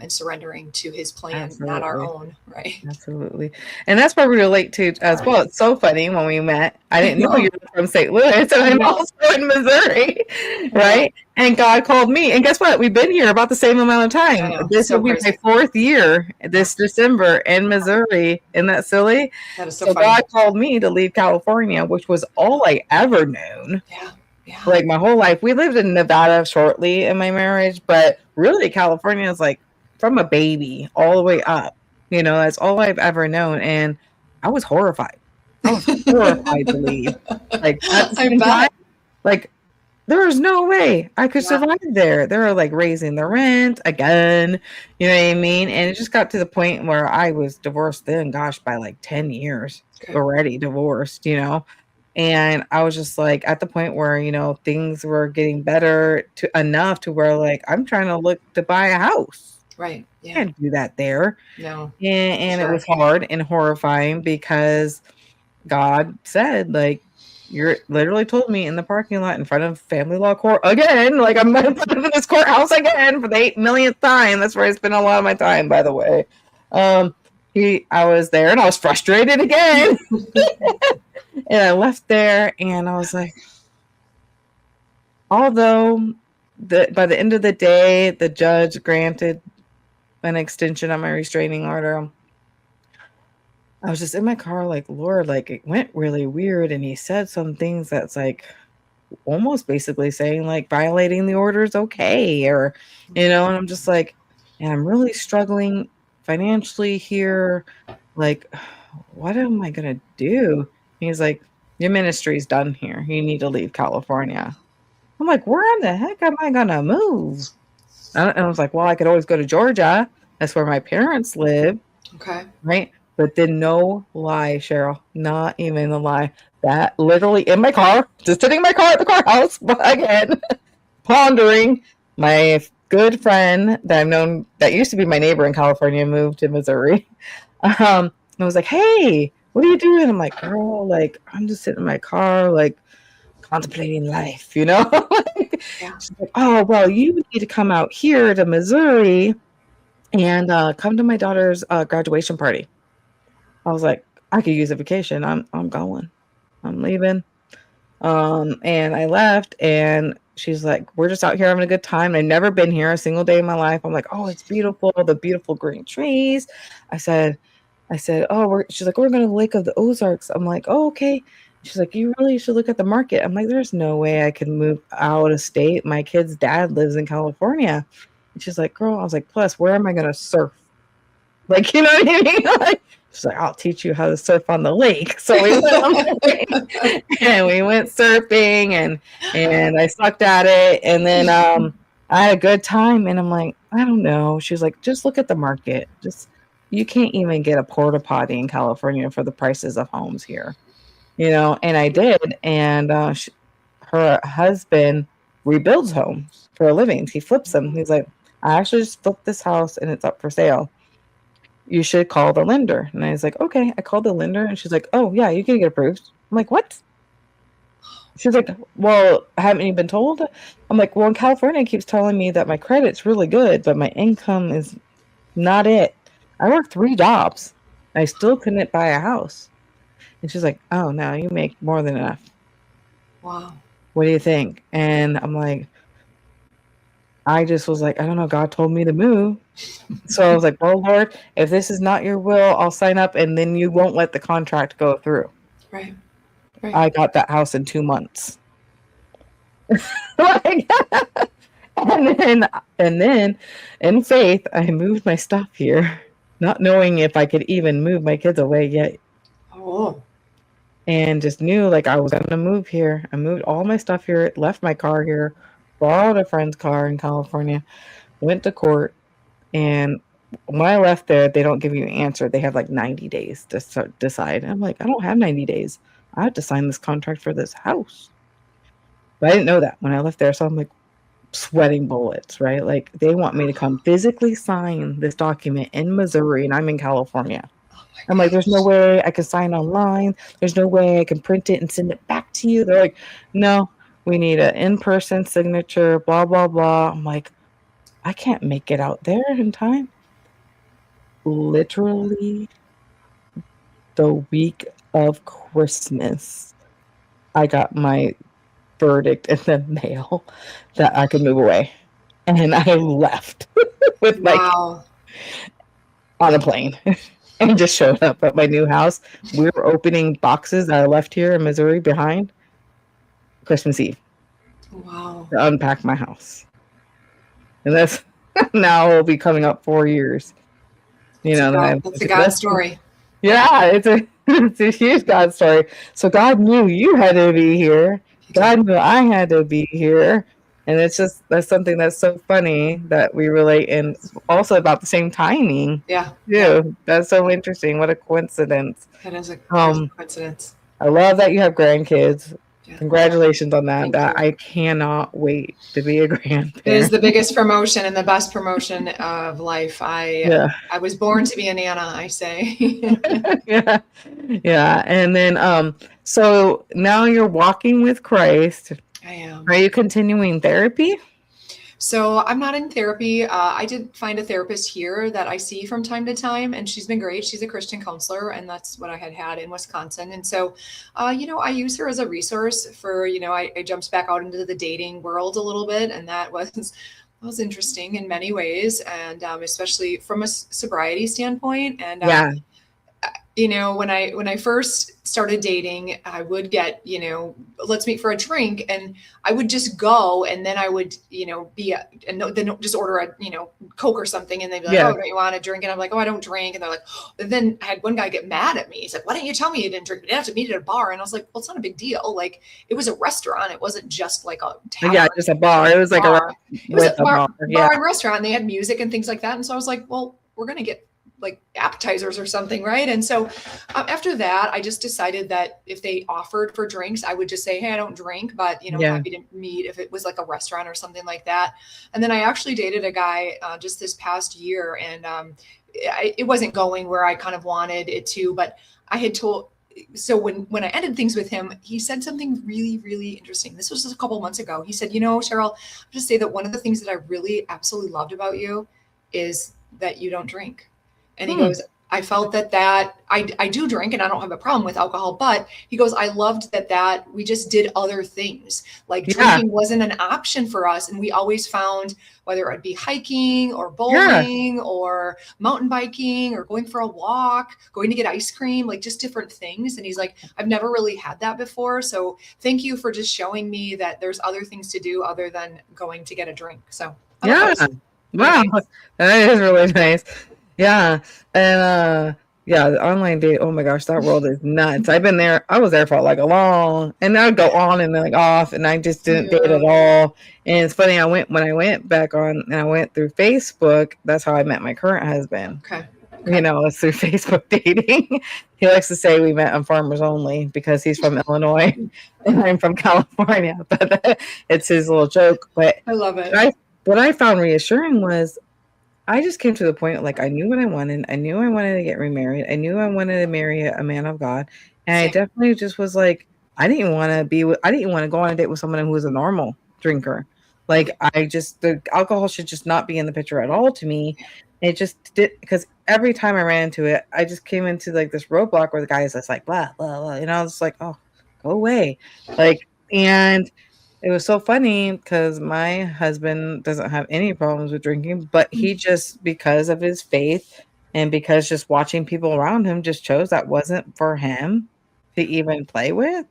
and surrendering to his plan, not our own. Right. Absolutely. And that's where we relate to as well. It's so funny, when we met, I didn't know you were from St. Louis, and I'm also in Missouri. Right. And God called me. And guess what? We've been here about the same amount of time. This will be my 4th year this December in Missouri. Isn't that silly? That is so funny. God called me to leave California, which was all I ever known. Yeah. Like, my whole life. We lived in Nevada shortly in my marriage, but really California is like from a baby all the way up. That's all I've ever known. And I was horrified. I was horrified to leave. Like, at the same time, like, there was no way I could survive there. They were like raising the rent again. You know what I mean? And it just got to the point where I was divorced then, gosh, by like 10 years already divorced, you know? And I was just like at the point where, you know, things were getting better to enough to where like I'm trying to look to buy a house. Right. Yeah. Can't do that there. No. And it was hard and horrifying because God said, like, you're literally told me in the parking lot in front of family law court again, like I'm in front of this courthouse again for the 8 millionth time. That's where I spent a lot of my time, by the way. I was there and I was frustrated again. And I left there and I was like, although by the end of the day, the judge granted an extension on my restraining order, I was just in my car like, Lord, like it went really weird. And he said some things that's like almost basically saying like violating the order is okay. Or, you know, and I'm just like, and I'm really struggling financially here. Like, what am I going to do? He's like, your ministry's done here. You need to leave California. I'm like, where in the heck am I going to move? And I was like, well, I could always go to Georgia. That's where my parents live. Okay. Right. But then no lie, Cheryl, not even a lie. That literally in my car, just sitting in my car at the courthouse, but again, pondering, my good friend that I've known, that used to be my neighbor in California, moved to Missouri. I was like, hey, what are you doing? I'm like, girl, like, I'm just sitting in my car, like, contemplating life, you know? She's like, oh, well, you need to come out here to Missouri and come to my daughter's graduation party. I was like, I could use a vacation. I'm going. I'm leaving. And I left and she's like, we're just out here having a good time. I've never been here a single day in my life. I'm like, oh, it's beautiful. The beautiful green trees. I said, oh, she's like, we're going to the Lake of the Ozarks. I'm like, oh, okay. She's like, you really should look at the market. I'm like, there's no way I can move out of state. My kid's dad lives in California. And she's like, girl, I was like, plus, where am I going to surf? Like, you know what I mean? Like, she's like, I'll teach you how to surf on the lake. So we went on the lake and we went surfing and I sucked at it. And then I had a good time. And I'm like, I don't know. She's like, just look at the market. You can't even get a porta potty in California for the prices of homes here. You know, and I did. And her husband rebuilds homes for a living. He flips them. He's like, I actually just flipped this house and it's up for sale. You should call the lender. And I was like, okay. I called the lender and she's like, oh yeah, you can get approved. I'm like, what? She's like, well, haven't you been told? I'm like, well, in California, it keeps telling me that my credit's really good, but my income is not it. I work 3 jobs. I still couldn't buy a house. And she's like, oh no, you make more than enough. Wow. What do you think? And I'm like, I just was like, I don't know. God told me to move. So I was like, well, Lord, if this is not your will, I'll sign up and then you won't let the contract go through. Right. I got that house in 2 months. Like, and then in faith, I moved my stuff here, not knowing if I could even move my kids away yet. Oh. And just knew like I was going to move here. I moved all my stuff here, left my car here, borrowed a friend's car in California, went to court. And when I left there, they don't give you an answer. They have like 90 days to decide. And I'm like, I don't have 90 days. I have to sign this contract for this house. But I didn't know that when I left there. So I'm like sweating bullets, right? Like they want me to come physically sign this document in Missouri and I'm in California. I'm like, there's no way I can sign online. There's no way I can print it and send it back to you. They're like, no, we need an in-person signature, blah, blah, blah. I'm like, I can't make it out there in time. Literally the week of Christmas, I got my verdict in the mail that I could move away. And I left with like on a plane. And just showed up at my new house. We were opening boxes that I left here in Missouri behind Christmas Eve. Wow. To unpack my house. And that's now will be coming up 4 years. You know, that's a God story. Yeah, it's a huge God story. So God knew you had to be here. God knew I had to be here. And that's something that's so funny that we relate, and also about the same timing. Yeah. Yeah. That's so interesting. What a coincidence. That is a crazy coincidence. I love that you have grandkids. Yeah. Congratulations on that. Thank you. I cannot wait to be a grandparent. It is the biggest promotion and the best promotion of life. I was born to be a Nana, I say. Yeah. Yeah. And then so now you're walking with Christ. I am. Are you continuing therapy? So I'm not in therapy. I did find a therapist here that I see from time to time, and she's been great. She's a Christian counselor, and that's what I had in Wisconsin. And so, I use her as a resource for, I jumped back out into the dating world a little bit, and that was interesting in many ways, and especially from a sobriety standpoint. And when I first started dating, I would get, let's meet for a drink, and I would just go, and then I would, then just order a, Coke or something, and they'd be like, oh, don't you want a drink? And I'm like, oh, I don't drink. And they're like, oh. And then I had one guy get mad at me. He's like, why didn't you tell me you didn't drink? We didn't have to meet at a bar. And I was like, well, it's not a big deal. Like, it was a restaurant. It wasn't just like a tavern. Yeah, just a bar. It was like bar bar and restaurant. And they had music and things like that. And so I was like, well, we're going to get like appetizers or something, right? And so after that, I just decided that if they offered for drinks, I would just say, hey, I don't drink, but happy to meet if it was like a restaurant or something like that. And then I actually dated a guy just this past year, and it wasn't going where I kind of wanted it to, but I had told. So when I ended things with him, he said something really, really interesting. This was just a couple months ago. He said, Cheryl, I'll just say that one of the things that I really absolutely loved about you is that you don't drink. And he goes, I felt that I do drink, and I don't have a problem with alcohol, but he goes, I loved that we just did other things. Like drinking wasn't an option for us. And we always found, whether it be hiking or bowling or mountain biking or going for a walk, going to get ice cream, like just different things. And he's like, I've never really had that before. So thank you for just showing me that there's other things to do other than going to get a drink. So wow, that is really nice. Yeah. And the online date, oh my gosh, that world is nuts. I've been there. I was there for like a long, and I would go on and then like off, and I just didn't date at all. And it's funny, when I went back on and I went through Facebook, that's how I met my current husband. Okay. It's through Facebook dating. He likes to say we met on Farmers Only because he's from Illinois and I'm from California, but it's his little joke. But I love it. What I found reassuring was, I just came to the point, like, I knew what I wanted. I knew I wanted to get remarried. I knew I wanted to marry a man of God. And I definitely just was like, I didn't want to go on a date with someone who was a normal drinker. Like, the alcohol should just not be in the picture at all to me. It just did, because every time I ran into it, I just came into like this roadblock where the guy is just like, blah, blah, blah. I was like, oh, go away. Like, and it was so funny because my husband doesn't have any problems with drinking, but he just, because of his faith and because just watching people around him, just chose that wasn't for him to even play with,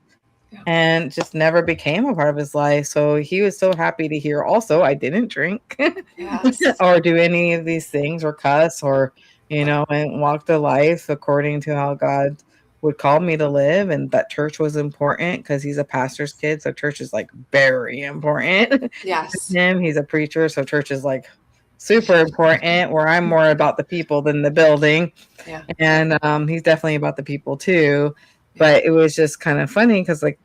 and just never became a part of his life. So he was so happy to hear also I didn't drink or do any of these things or cuss or, and walk the life according to how God would call me to live, and that church was important because he's a pastor's kid, so church is like very important. Yes. Him, he's a preacher, so church is like super important, where I'm more about the people than the building. And he's definitely about the people too. But it was just kind of funny because like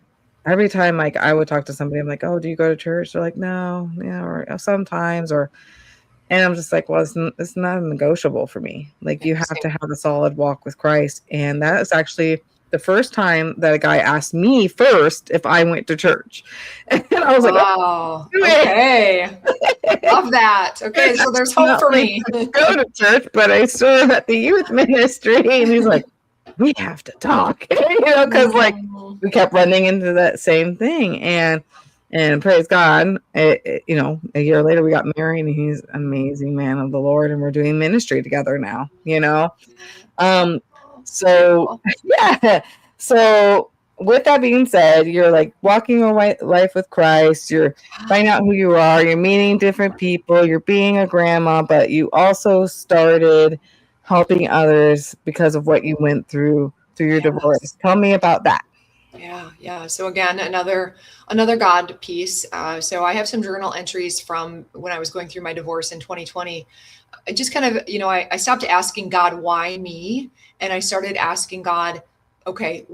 every time like I would talk to somebody, I'm like, oh, do you go to church? They're like, no, or sometimes, and I'm just like, well, it's not negotiable for me. Like, you have to have a solid walk with Christ. And that is actually the first time that a guy asked me first if I went to church. And I was like, wow, okay. Love that. Okay, so there's hope for me. I go to church, but I serve at the youth ministry. And he's like, we have to talk, because like we kept running into that same thing. And praise God, a year later we got married, and he's an amazing man of the Lord, and we're doing ministry together now, So with that being said, you're like walking your life with Christ, you're finding out who you are, you're meeting different people, you're being a grandma, but you also started helping others because of what you went through your divorce. Tell me about that. Yeah. So again, another God piece. So I have some journal entries from when I was going through my divorce in 2020. I just kind of, I stopped asking God, why me? And I started asking God, okay,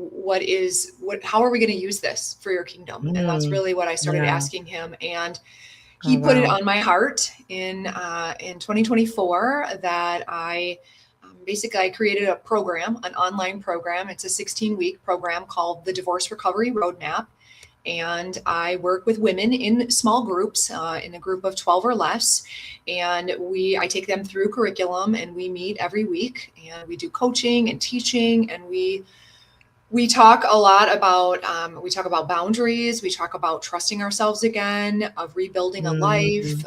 how are we going to use this for your kingdom? And that's really what I started asking him. And he put it on my heart in 2024 that basically I created a program, an online program. It's a 16-week program called the Divorce Recovery Roadmap. And I work with women in small groups, in a group of 12 or less. And I take them through curriculum, and we meet every week, and we do coaching and teaching, and we talk a lot about boundaries. We talk about trusting ourselves again, of rebuilding a life,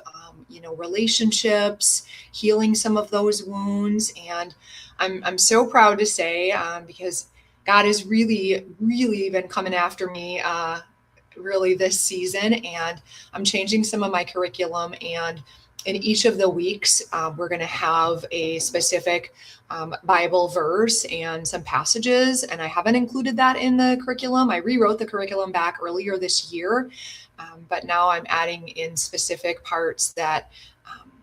relationships, healing some of those wounds. And I'm so proud to say, because God has really, really been coming after me, really this season, and I'm changing some of my curriculum. And in each of the weeks, we're going to have a specific Bible verse and some passages. And I haven't included that in the curriculum. I rewrote the curriculum back earlier this year, but now I'm adding in specific parts that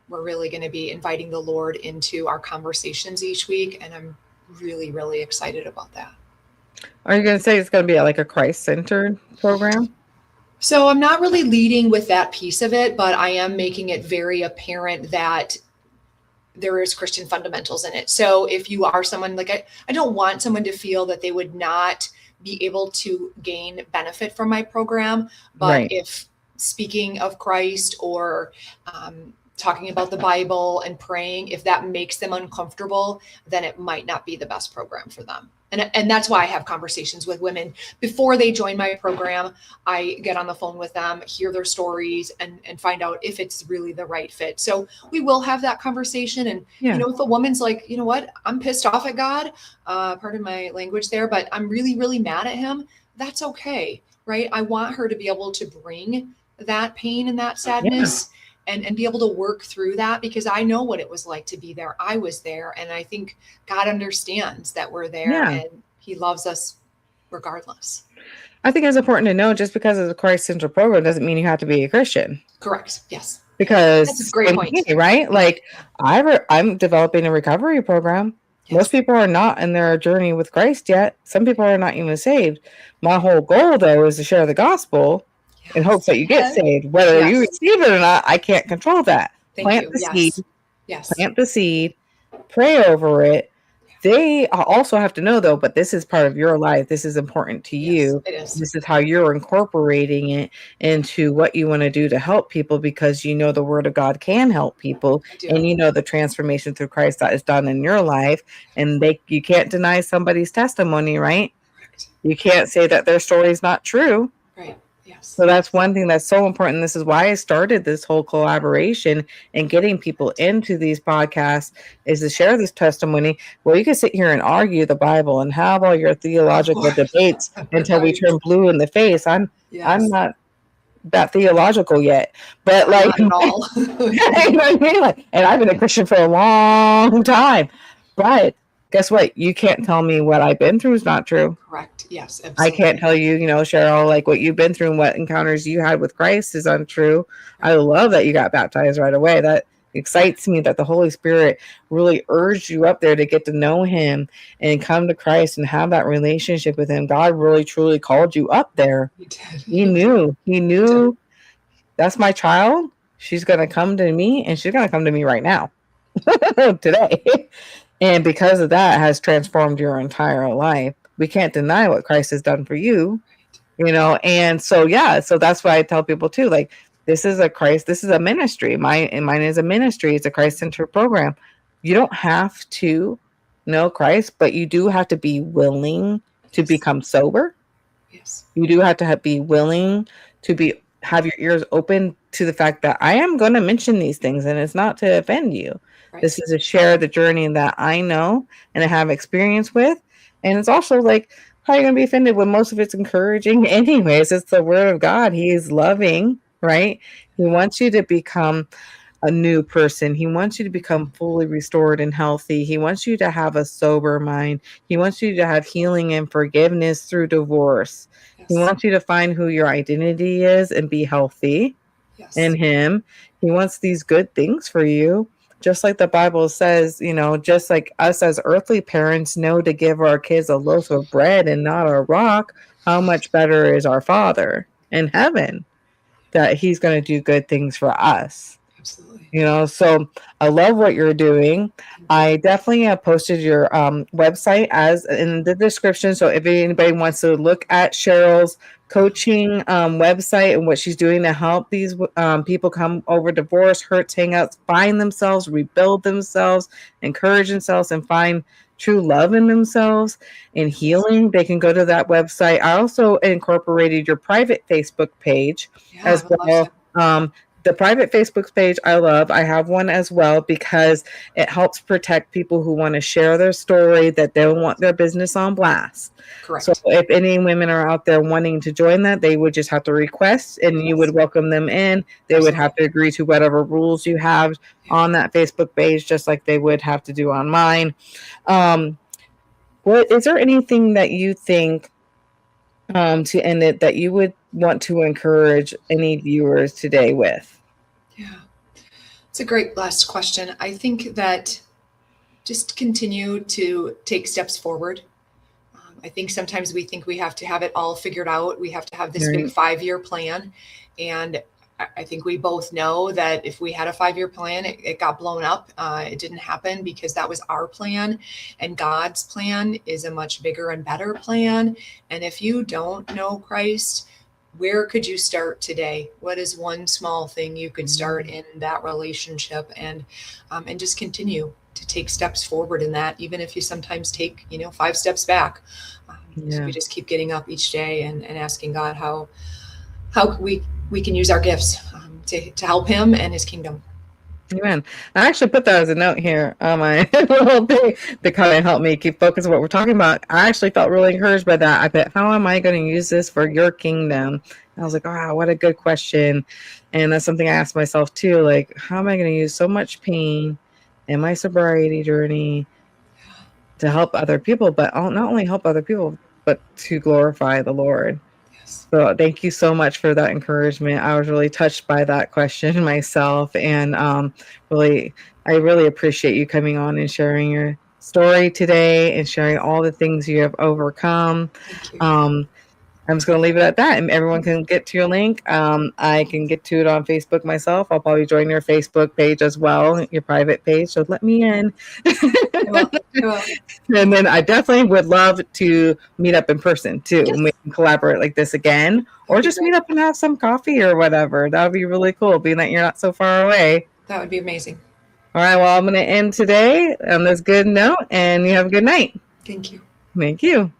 we're really going to be inviting the Lord into our conversations each week. And I'm really, really excited about that. Are you going to say it's going to be like a Christ-centered program? So I'm not really leading with that piece of it, but I am making it very apparent that there is Christian fundamentals in it. So if you are someone like, I don't want someone to feel that they would not be able to gain benefit from my program. But if speaking of Christ or talking about the Bible and praying, if that makes them uncomfortable, then it might not be the best program for them. And that's why I have conversations with women before they join my program. I get on the phone with them, hear their stories, and find out if it's really the right fit. So we will have that conversation. And, if a woman's like, you know what, I'm pissed off at God, pardon my language there, but I'm really, really mad at him, that's okay, right? I want her to be able to bring that pain and that sadness and be able to work through that, because I know what it was like to be there. I was there. And I think God understands that we're there and he loves us regardless. I think it's important to know, just because it's a Christ-centered program doesn't mean you have to be a Christian. Correct. Yes. Because that's a great point. Right? Like I'm developing a recovery program. Most people are not in their journey with Christ yet. Some people are not even saved. My whole goal, though, is to share the gospel in hopes that you get saved. Whether you receive it or not, I can't control that. Plant the seed. Plant the seed. Pray over it. They also have to know, though, but this is part of your life. This is important to you. It is. This is how you're incorporating it into what you want to do to help people, because you know the word of God can help people, and you know the transformation through Christ that is done in your life. And you can't deny somebody's testimony, right? Correct. You can't say that their story is not true. Right. Yes. So that's one thing that's so important. This is why I started this whole collaboration and getting people into these podcasts, is to share this testimony. Well, you can sit here and argue the Bible and have all your theological debates until we turn blue in the face. I'm not that theological yet, but like, not at all. You know what I mean? Like, and I've been a Christian for a long time, but guess what? You can't tell me what I've been through is not true. Correct. Yes. Absolutely. I can't tell you, Cheryl, like what you've been through and what encounters you had with Christ is untrue. I love that you got baptized right away. That excites me, that the Holy Spirit really urged you up there to get to know him and come to Christ and have that relationship with him. God really, truly called you up there. He did. He knew that's my child. She's going to come to me, and she's going to come to me right now, today. And because of that, has transformed your entire life. We can't deny what Christ has done for you, And so, so that's why I tell people too, like, this is a ministry. Mine is a ministry. It's a Christ-centered program. You don't have to know Christ, but you do have to be willing to become sober. Yes. You do have to be willing to have your ears open to the fact that I am going to mention these things, and it's not to offend you. Right. This is to share the journey that I know and I have experience with. And it's also like, how are you going to be offended when most of it's encouraging anyways? It's the word of God. He is loving, right? He wants you to become a new person. He wants you to become fully restored and healthy. He wants you to have a sober mind. He wants you to have healing and forgiveness through divorce. Yes. He wants you to find who your identity is and be healthy in him. He wants these good things for you. Just like the Bible says, just like us as earthly parents know to give our kids a loaf of bread and not a rock, how much better is our Father in heaven that he's going to do good things for us. Absolutely. So I love what you're doing. I definitely have posted your website as in the description. So if anybody wants to look at Cheryl's coaching website and what she's doing to help these people come over divorce, hurts, hangouts, find themselves, rebuild themselves, encourage themselves, and find true love in themselves and healing, they can go to that website. I also incorporated your private Facebook page as well. The private Facebook page I love. I have one as well because it helps protect people who want to share their story, that they don't want their business on blast. Correct. So if any women are out there wanting to join that, they would just have to request and you would welcome them in. They would have to agree to whatever rules you have on that Facebook page, just like they would have to do on mine. What is there anything that you think to end it that you would want to encourage any viewers today with? Yeah, it's a great last question. I think that just continue to take steps forward. I think sometimes we think we have to have it all figured out. We have to have this big 5-year plan. And I think we both know that if we had a 5-year plan, it got blown up. It didn't happen because that was our plan. And God's plan is a much bigger and better plan. And if you don't know Christ, where could you start today? What is one small thing you could start in that relationship and just continue to take steps forward in that, even if you sometimes take, 5 steps back. So we just keep getting up each day and asking God how we can use our gifts to help him and his kingdom. Amen. I actually put that as a note here on my little thing to kind of help me keep focused on what we're talking about. I actually felt really encouraged by that. I thought, how am I going to use this for your kingdom? And I was like, wow, what a good question. And that's something I asked myself too. Like, how am I going to use so much pain in my sobriety journey to help other people, but I'll not only help other people, but to glorify the Lord. So thank you so much for that encouragement. I was really touched by that question myself. And I really appreciate you coming on and sharing your story today and sharing all the things you have overcome. I'm just going to leave it at that. And everyone can get to your link. I can get to it on Facebook myself. I'll probably join your Facebook page as well, your private page. So let me in. And then I definitely would love to meet up in person too. Yes. And we can collaborate like this again, or just meet up and have some coffee or whatever. That would be really cool, being that you're not so far away. That would be amazing. All right. Well, I'm going to end today on this good note, and you have a good night. Thank you. Thank you.